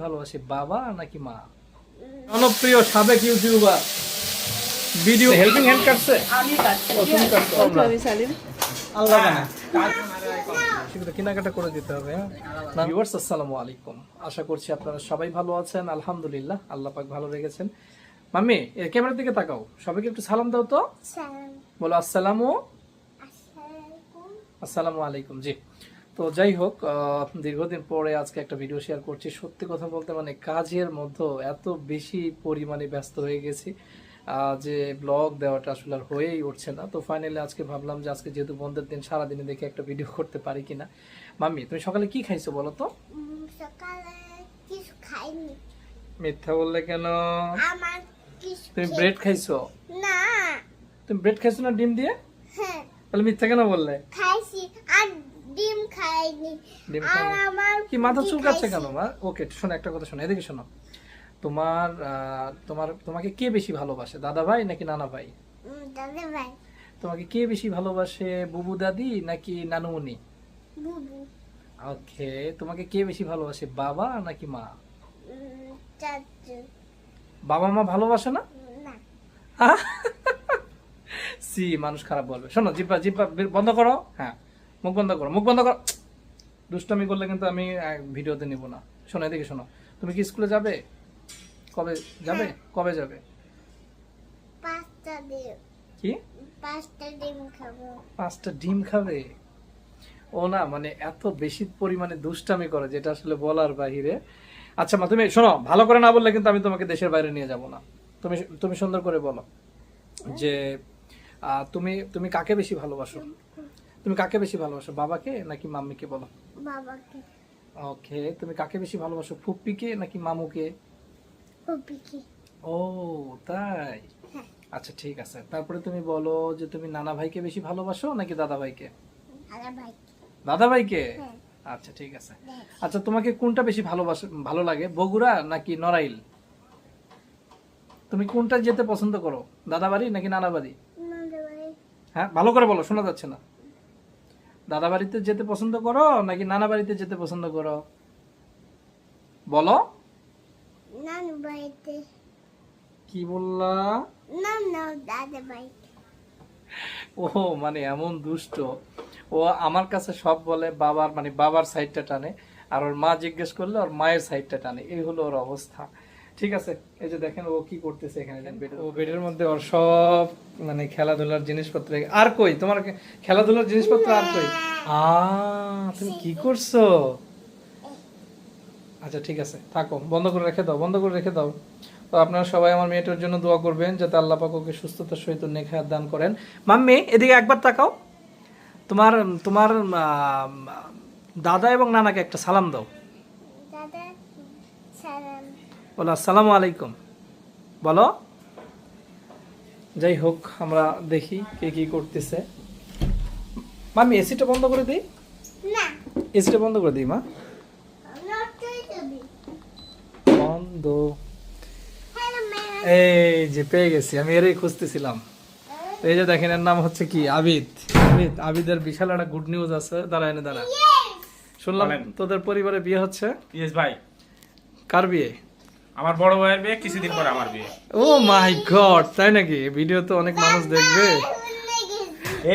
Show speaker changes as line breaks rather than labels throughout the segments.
ভালোবাসে বাবা নাকি মা? জনপ্রিয় সাবেক ইউটিউবার ভিডিও হেল্পিং হ্যান্ড কাটছে।
আমি কাটছি।
তুমি কাটছো?
আমি সালিম।
আল্লাহ জানে সেগুলো কেনাকাটা করে দিতে হবে। ভিউয়ার্স আসসালামু আলাইকুম, আশা করছি আপনারা সবাই ভালো আছেন। আলহামদুলিল্লাহ, আল্লাহ পাক ভালো রেখেছেন। মাম্মি এই ক্যামেরার দিকে তাকাও, সবাইকে একটু সালাম দাও তো। বলো আসসালামু আলাইকুম। জি, তো যাই হোক, দীর্ঘদিন পরে আজকে একটা ভিডিও শেয়ার করছি। সত্যি কথা বলতে মানে কাজের মধ্যে এত বেশি পরিমাণে ব্যস্ত হয়ে গেছি যে ব্লগ দেওয়াটা আসলে আর হয়েই উঠছে না। তো ফাইনালি আজকে ভাবলাম যে আজকে যেহেতু বন্ধের দিন, সারাদিনে দেখে একটা ভিডিও করতে পারি কিনা। মাম্মি তুমি সকালে কি খাইছো বলো তো?
সকালে কিছু খাইনি।
মিথ্যা বললে কেন?
আমার কিছু
তুমি ব্রেড খাইছো?
না।
তুমি ব্রেড খাইছো না ডিম দিয়ে?
হ্যাঁ,
তাহলে মিথ্যা কেন বললে?
খাইছি আর ডিম খাইনি।
ডিম
আর
খাওনি?
আমার
কি মাথা
পুটি
চুলকাচ্ছে কেন
খাইছি।
মা? ওকে শোনো, একটা কথা শোনো, এদিকে শোনো। তোমার তোমাকে কে বেশি ভালোবাসে, দাদা ভাই নাকি নানা ভাই?
দাদা ভাই।
তোমাকে কে বেশি ভালোবাসে, বুবু দাদি নাকি নানুমণি?
বুবু।
ওকে, তোমাকে কে বেশি ভালোবাসে, বাবা নাকি মা?
চাচু।
বাবা মা ভালোবাসে না?
না।
সি মানুষ খারাপ বলবে। শোনো, জিব্বা জিব্বা বন্ধ করো। হ্যাঁ, মুখ বন্ধ করো, মুখ বন্ধ করো। দুষ্টামি করলে কিন্তু আমি ভিডিওতে নিব না। শোনো এদিকে শোনো, তুমি কি স্কুলে যাবে? কবে যাবে? কবে যাবে?
পাঁচটা ডিম।
কি?
5টা ডিম খাবো।
5টা ডিম খাবে? ও না, মানে এত বেশি পরিমাণে দুষ্টামি করে যেটা আসলে বলার বাহিরে। আচ্ছা মা, তুমি শোনো, ভালো করে না বললে কিন্তু আমি তোমাকে দেশের বাইরে নিয়ে যাব না। তুমি তুমি সুন্দর করে বলো যে তুমি তুমি কাকে বেশি ভালোবাসো? তুমি কাকে বেশি ভালোবাসো, বাবাকে নাকি মাম্মিকে? বলো।
বাবাকে।
ওকে, তুমি কাকে বেশি ভালোবাসো, ফুপ্পিকে নাকি মামুকে?
পুপিকে।
ও তাই?
হ্যাঁ।
আচ্ছা ঠিক আছে, তারপরে তুমি বলো যে তুমি নানা ভাইকে বেশি ভালোবাসো নাকি দাদা ভাইকে?
দাদা ভাই।
দাদা ভাইকে?
হ্যাঁ।
আচ্ছা ঠিক আছে। আচ্ছা তোমাকে কোনটা বেশি ভালো লাগে, বগুড়া নাকি নড়াইল? তুমি কোনটা যেতে পছন্দ করো, দাদা বাড়ি নাকি নানা বাড়ি?
দাদা ভাই।
হ্যাঁ, ভালো করে বলো, শোনা যাচ্ছে না। দাদা বাড়িতে যেতে পছন্দ করো নাকি নানা বাড়িতে যেতে পছন্দ করো? বলো।
নানু বাড়িতে।
কি বললা?
না না, দাদা ভাই।
ও মানে এমন দুষ্ট, ও আমার কাছে সব বলে বাবার, মানে বাবার সাইডটা টানে, আর ওর মা জিজ্ঞেস করলে ওর মায়ের সাইডটা টানে। এই হলো ওর অবস্থা। ঠিক আছে, এই যে দেখেন ও কি করতেছে এখানে। ও বেডের মধ্যে ওর সব মানে খেলাধুলার জিনিসপত্র। আর কই তোমার খেলাধুলার জিনিসপত্র? আর কই? তুমি কি করছো? আচ্ছা ঠিক আছে, থাকো, বন্ধ করে রেখে দাও, বন্ধ করে রেখে দাও। তো আপনারা সবাই আমার মেয়েটার জন্য দোয়া করবেন যাতে আল্লাহ পাক ওকে সুস্থতার সহিত নেক হায়াত দান করেন। মাম্মি এদিকে একবার তাকাও। তোমার তোমার দাদা এবং নানাকে একটা সালাম দাও।
দাদা সালাম।
বলো আসসালামু আলাইকুম। বলো। যাই হোক, আমরা দেখি কে কি করতেছে। মাম্মি এসিটা বন্ধ করে দিই।
না।
এসিটা বন্ধ করে দিই মা।
নটই যাবি।
বন্ধ।
Hello ma'am.
এই যে পেয়ে গেছি, আমি এরই খুঁজতেছিলাম। তো এই যে দেখেন, এর নাম হচ্ছে কি, আবিদ। আবিদের বিশাল একটা গুড নিউজ আছে। দাঁড়া এনে দাঁড়া। শুনলাম তোদের পরিবারে বিয়ে হচ্ছে।
ইয়েস ভাই,
কার বিয়ে?
আমার বড় ভাইয়ের বিয়ে, কিছুদিন পরে আমার বিয়ে।
ও মাই গড, তাই নাকি? ভিডিও তো অনেক মানুষ দেখবে।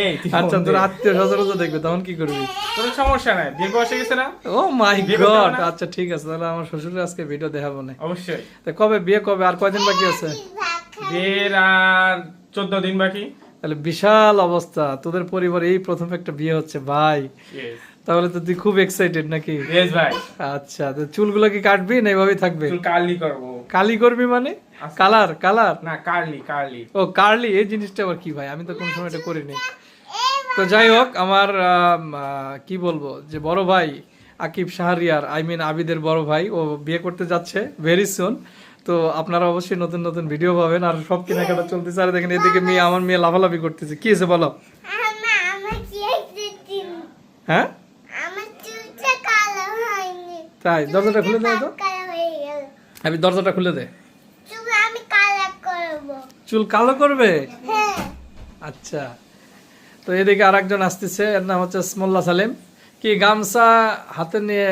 এই তুই
আচ্ছা,
ফোন
তোর
দে।
আত্মীয় স্বজন দেখবে, তখন কি করবি?
কোনো সমস্যা নাই, বিয়ে বসে গেছে না?
ও মাই
বিয়ে করতে
গড,
হবে না?
আচ্ছা ঠিক আছে, তাহলে আমার শ্বশুরের আজকে ভিডিও দেখাবো না।
অবশ্যই।
তো কবে বিয়ে, কবে, আর কয়দিন বাকি আছে?
বিয়ের আর 14 দিন বাকি।
তাহলে বিশাল অবস্থা, তোদের পরিবারে এই প্রথম একটা বিয়ে হচ্ছে ভাই।
ইয়েস
তাহলে তো তুই খুব এক্সাইটেড নাকি?
ইয়েস ভাই,
আচ্ছা, তো চুলগুলো কি কাটবি না এভাবেই থাকবে?
চুল কার্লি করব।
কালি করবি মানে? Colour colour?
না, কার্লি কার্লি।
ও কার্লি, এই জিনিসটা আবার কি ভাই? আমি তো কোনো সময় এটা করিনি। তো যাই হোক, আমার কি বলবো, যে বড় ভাই আকিব শাহরিয়ার, আই মিন আবিদের বড় ভাই, ও বিয়ে করতে যাচ্ছে ভেরি সুন। তো আপনারা অবশ্যই নতুন নতুন ভিডিও পাবেন, আর সব কেনাকাটা চলতেছে। আর দেখেন এদিকে মেয়ে, আমার মেয়ে লাফালাফি করতেছে। কি আছে বলো?
আমার কি
হ্যাঁ
আমার চুলটা কালো হয়নি।
তাই? দরজাটা খুলে দে তো।
কালো হয়ে গেল।
আমি দরজাটা খুলে দে।
চুল আমি কালো করব।
চুল কালো করবে?
হ্যাঁ।
আচ্ছা, তো এদিকে আর একজন আসতেছে, এর নাম হচ্ছে স্মল্লা সালেম। কি গামছা হাতে নিয়ে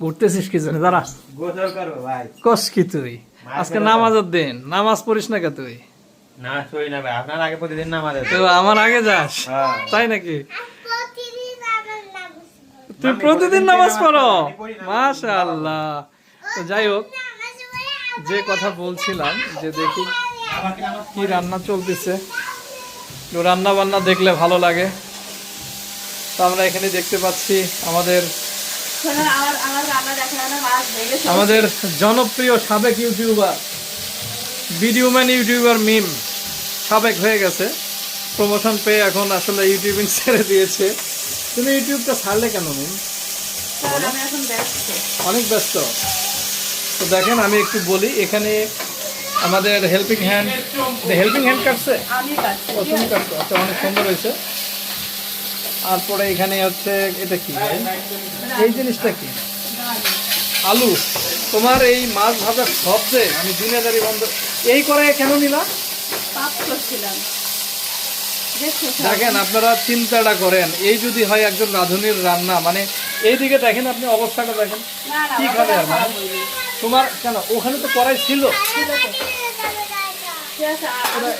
ঘুরতেছিস কি জন্য দাঁড়া
গোসল করবো ভাই।
কস কি তুই আজকে নামাজের দিন নামাজ পড়িস না কে তুই
না সই না ভাই, আপনার আগে প্রতিদিন নামাজ আছে।
তো আমার আগে যাস
হ্যাঁ।
তাই নাকি
প্রতিদিন আমার নাম
তুই প্রতিদিন নামাজ পড়ো মাশাআল্লাহ। তো যাই হোক যে কথা বলছিলাম যে দেখি কি রান্না চলতেছে, তো রান্না বান্না দেখলে ভালো লাগে। তো আমরা এখানে দেখতে পাচ্ছি আমাদের আমাদের জনপ্রিয় সাবেক ইউটিউবার ভিডিও ম্যান ইউটিউবার মিম সাবেক হয়ে গেছে, প্রমোশন পেয়ে এখন আসলে ইউটিউবিং ছেড়ে দিয়েছে। তুমি ইউটিউবটা ছাড়লে কেন মিম? অনেক ব্যস্ত। তো দেখেন আমি একটু বলি, এখানে আমাদের হেল্পিং হ্যান্ড কাটছে ও তুমি কাটছো, আচ্ছা অনেক সুন্দর হয়েছে। তারপরে এখানে হচ্ছে এটা কি ভাই? এই জিনিসটা কি? আলু। তোমার এই মাছ ভাজার শব্দে আমি দুনিয়াদারি বন্ধ। এই কড়াইয়ে কেন নিলা? দেখেন আপনারা চিন্তাটা করেন, এই যদি হয় একজন রাঁধুনির রান্না, মানে এইদিকে দেখেন আপনি অবস্থাটা দেখেন কি খাবে আর মানে তোমার কেন ওখানে তো কড়াই ছিল।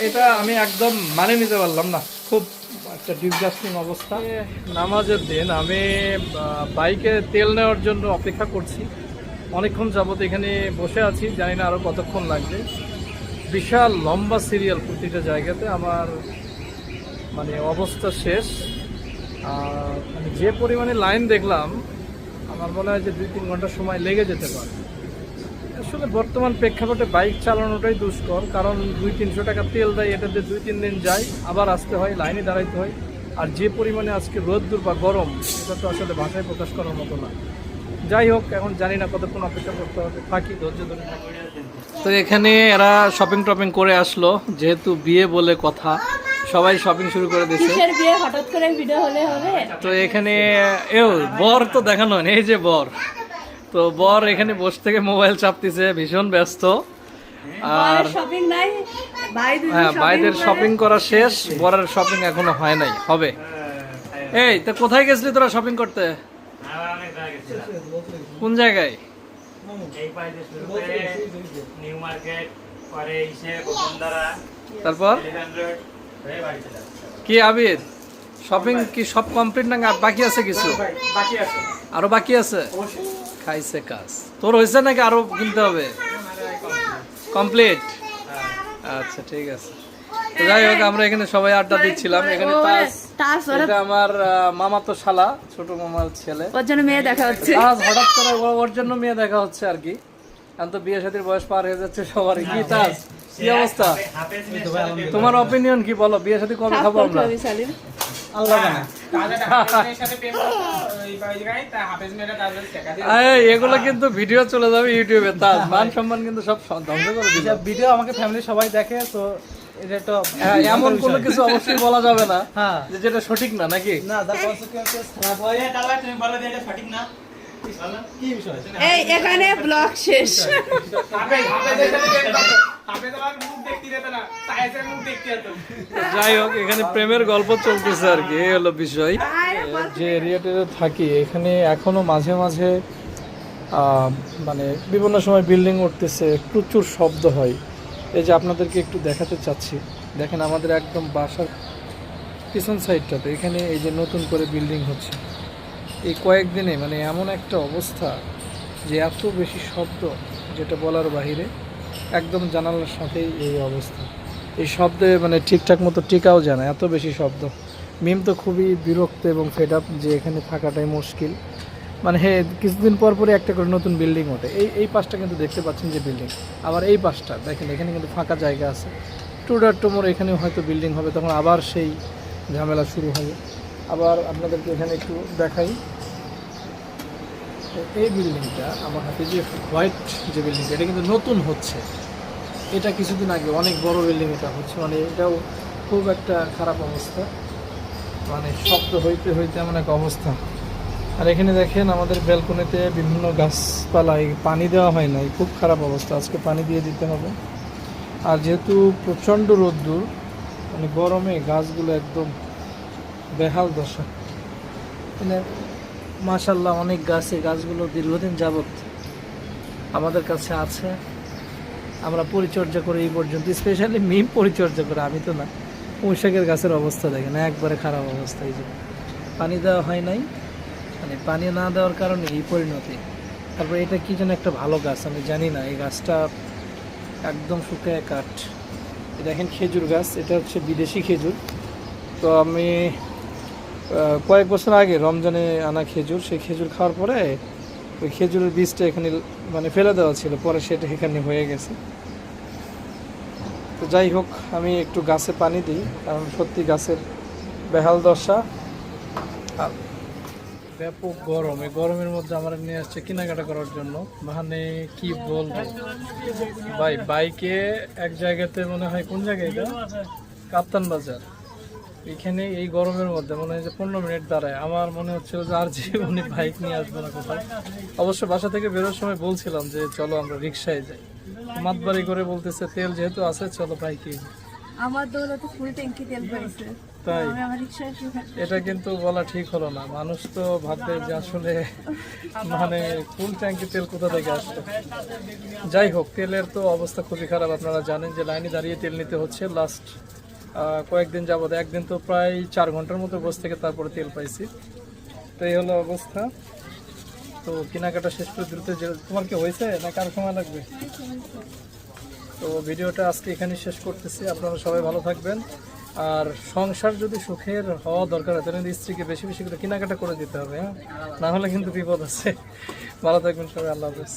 এটা আমি একদম মানে নিতে পারলাম না, খুব একটা ডিসগাস্টিং অবস্থা। নামাজের দিন আমি বাইকে তেল নেওয়ার জন্য অপেক্ষা করছি, অনেকক্ষণ যাবত এখানে বসে আছি, জানি না আরও কতক্ষণ লাগবে। বিশাল লম্বা সিরিয়াল প্রতিটা জায়গাতে, আমার মানে অবস্থা শেষ। আর আমি যে পরিমাণে লাইন দেখলাম আমার মনে হয় যে 2-3 ঘন্টা সময় লেগে যেতে পারে। আসলে বর্তমান প্রেক্ষাপটে বাইক চালানোটাই দুষ্কর, কারণ 200-300 টাকা তেল দেয়, এটাতে 2-3 দিন যায়, আবার আসতে হয়, লাইনে দাঁড়াইতে হয়। আর যে পরিমাণে আজকে রোদ্দুর বা গরম, এটা তো আসলে ভাষায় প্রকাশ করার মতো না। যাই হোক, এখন জানি না কতক্ষণ অপেক্ষা করতে হবে, থাকি ধৈর্য ধরে। তো এখানে এরা শপিং টপিং করে আসলো, যেহেতু বিয়ে বলে কথা, সবাই শপিং শুরু করে দিয়েছে।
বিয়ে হঠাৎ করে ভিডিও হলে হবে?
তো এখানে বর তো দেখানো হয় না, এই যে বর, তো বর এখানে বসে থেকে মোবাইল চাপতেছে, ভীষণ ব্যস্ত। আর
শপিং নাই,
হ্যাঁ ভাইদের শপিং করা শেষ, বরের শপিং এখনো হয় নাই, হবে। এই তো কোথায় গেছিলি তোরা শপিং করতে?
আবার অনেক জায়গায় গেছিলাম।
কোন জায়গায়?
এই পাইতে শুরু করে নিউ মার্কেট, পরে ইসে বসুন্ধরা,
তারপর
এলিফ্যান্ট রোড, হয়ে বাড়ি চলে আসছি।
কি আবির শপিং কি সব কমপ্লিট না বাকি আছে কিছু?
বাকি আছে
আরো বাকি আছে? খাইছে কাজ তোর হয়েছে নাকি আরো কিনতে হবে? কমপ্লিট। আচ্ছা ঠিক আছে। তো যাই হোক, আমরা এখানে সবাই আড্ডা দিচ্ছিলাম। এখানে তাজ, এটা আমার মামাতো শালা, ছোট মামার ছেলে,
ওর জন্য মেয়ে দেখা হচ্ছে।
তাজ হঠাৎ করে ওর জন্য মেয়ে দেখা হচ্ছে আর কি। এখন তো বিয়ে শাদীর বয়স পার হয়ে যাচ্ছে সবারই। কি তাজ, কি অবস্থা? তোমার অপিনিয়ন কি বলো, বিয়ে শাদী কবে খাবো আমরা? আল্লাহ জানে। এগুলো কিন্তু ভিডিও চলে যাবে ইউটিউবে, তার মান সম্মান কিন্তু সব ধ্বংস করে দিবে।
ভিডিও আমাকে ফ্যামিলি সবাই দেখে, তো এটা তো
এমন কোনো কিছু অবশ্যই বলা যাবে না যে যেটা সঠিক না, নাকি?
না, the consequences খারাপ হয়।
তুমি বলো যে এটা সঠিক না, বলো
কি বিষয়?
এই এখানে ব্লগ শেষ।
যাই হোক, এখানে প্রেমের গল্প চলতেছে আর কি, এই হলো বিষয়। যে এরিয়াতে থাকি এখানে এখনো মাঝে মাঝে মানে বিভিন্ন সময় বিল্ডিং উঠতেছে, প্রচুর শব্দ হয়। এই যে আপনাদেরকে একটু দেখাতে চাচ্ছি, দেখেন আমাদের একদম বাসার পিছন সাইডটাতে এখানে এই যে নতুন করে বিল্ডিং হচ্ছে। এই কয়েকদিনে মানে এমন একটা অবস্থা যে এত বেশি শব্দ যেটা বলার বাহিরে, একদম জানালার সাথেই এই অবস্থা। এই শব্দে মানে ঠিকঠাক মতো টিকাও যায় না, এত বেশি শব্দ। মিম তো খুবই বিরক্ত এবং ফেড আপ যে এখানে থাকাটাই মুশকিল। মানে কিছুদিন পর পরে একটা করে নতুন বিল্ডিং ওঠে। এই পাশটা কিন্তু দেখতে পাচ্ছেন যে বিল্ডিং, আবার এই পাশটা দেখেন এখানে কিন্তু ফাঁকা জায়গা আছে। টুডার টুমোর এখানে হয়তো বিল্ডিং হবে, তখন আবার সেই ঝামেলা শুরু হবে। আবার আপনাদেরকে এখানে একটু দেখাই, এই বিল্ডিংটা আমার হাতে যে হোয়াইট যে বিল্ডিংটা, এটা কিন্তু নতুন হচ্ছে। এটা কিছুদিন আগে অনেক বড় বিল্ডিং এটা হচ্ছে, মানে এটাও খুব একটা খারাপ অবস্থা, মানে শব্দ হইতে হইতে এমন এক অবস্থা। আর এখানে দেখেন আমাদের ব্যালকনিতে বিভিন্ন গাছপালায় পানি দেওয়া হয় নাই, খুব খারাপ অবস্থা, আজকে পানি দিয়ে দিতে হবে। আর যেহেতু প্রচণ্ড রোদ্দুর, মানে গরমে গাছগুলো একদম বেহাল দশা। মানে মাশাল্লাহ অনেক গাছ, এই গাছগুলো দীর্ঘদিন যাবত আমাদের কাছে আছে, আমরা পরিচর্যা করে এই পর্যন্ত, স্পেশালি মিম পরিচর্যা করে, আমি তো না। পুঁইশাকের গাছের অবস্থা দেখেন একবারে খারাপ অবস্থা, এই যে পানি দেওয়া হয় নাই, মানে পানি না দেওয়ার কারণে এই পরিণতি। তারপরে এটা কি যেন একটা ভালো গাছ, আমি জানি না, এই গাছটা একদম শুকিয়ে কাঠ। দেখেন খেজুর গাছ, এটা হচ্ছে বিদেশি খেজুর। তো আমি কয়েক বছর আগে রমজানে আনা খেজুর, সেই খেজুর খাওয়ার পরে ওই খেজুরের বীজটা এখানে মানে ফেলে দেওয়া ছিল, পরে সেটা এখানে হয়ে গেছে। তো যাই হোক, আমি একটু গাছে পানি দিই, কারণ সত্যি গাছের বেহাল দশা। আর ব্যাপক গরম, এই গরমের মধ্যে আমরা নিয়ে আসছে কেনাকাটা করার জন্য, মানে কি বলবো ভাই, বাইকে এক জায়গাতে মনে হয়, কোন জায়গায় এটা, কাপ্তান বাজার, এখানে এই গরমের মধ্যে মনে হয় যে 15 মিনিট দাঁড়ায়। আমার মনে হচ্ছিল যে আর জীবনে বাইক নিয়ে আসবো না কোথাও। অবশ্য বাসা থেকে বেরোর সময় বলছিলাম যে চলো আমরা রিক্সায় যাই, মাতবাড়ি করে বলতেছে তেল যেহেতু আছে চলো বাইকে।
আমার দৌলতে ফুল ট্যাঙ্কি তেল পড়েছে,
তাই
আমি আমার রিকশায়
এটা কিন্তু বলা ঠিক হলো না, মানুষ তো ভাববে যে আসলে মানে ফুল ট্যাঙ্কি তেল কোথা থেকে আসলো। যাই হোক, তেলের তো অবস্থা খুবই খারাপ, আপনারা জানেন যে লাইনে দাঁড়িয়ে তেল নিতে হচ্ছে। লাস্ট কয়েকদিন যাবত, একদিন তো প্রায় 4 ঘন্টার মতো বসে থেকে তারপরে তেল পাইছি। তো এই হলো অবস্থা। তো কেনাকাটা শেষ করে দ্রুত তোমার কি হয়েছে না কার সময় লাগবে? তো ভিডিওটা আজকে এখানে শেষ করতেছি, আপনারা সবাই ভালো থাকবেন। আর সংসার যদি সুখের হওয়া দরকার হয় তাহলে স্ত্রীকে বেশি বেশি করে কেনাকাটা করে দিতে হবে, হ্যাঁ, না হলে কিন্তু বিপদ আছে। ভালো থাকবেন সবাই, আল্লাহ হাফেজ।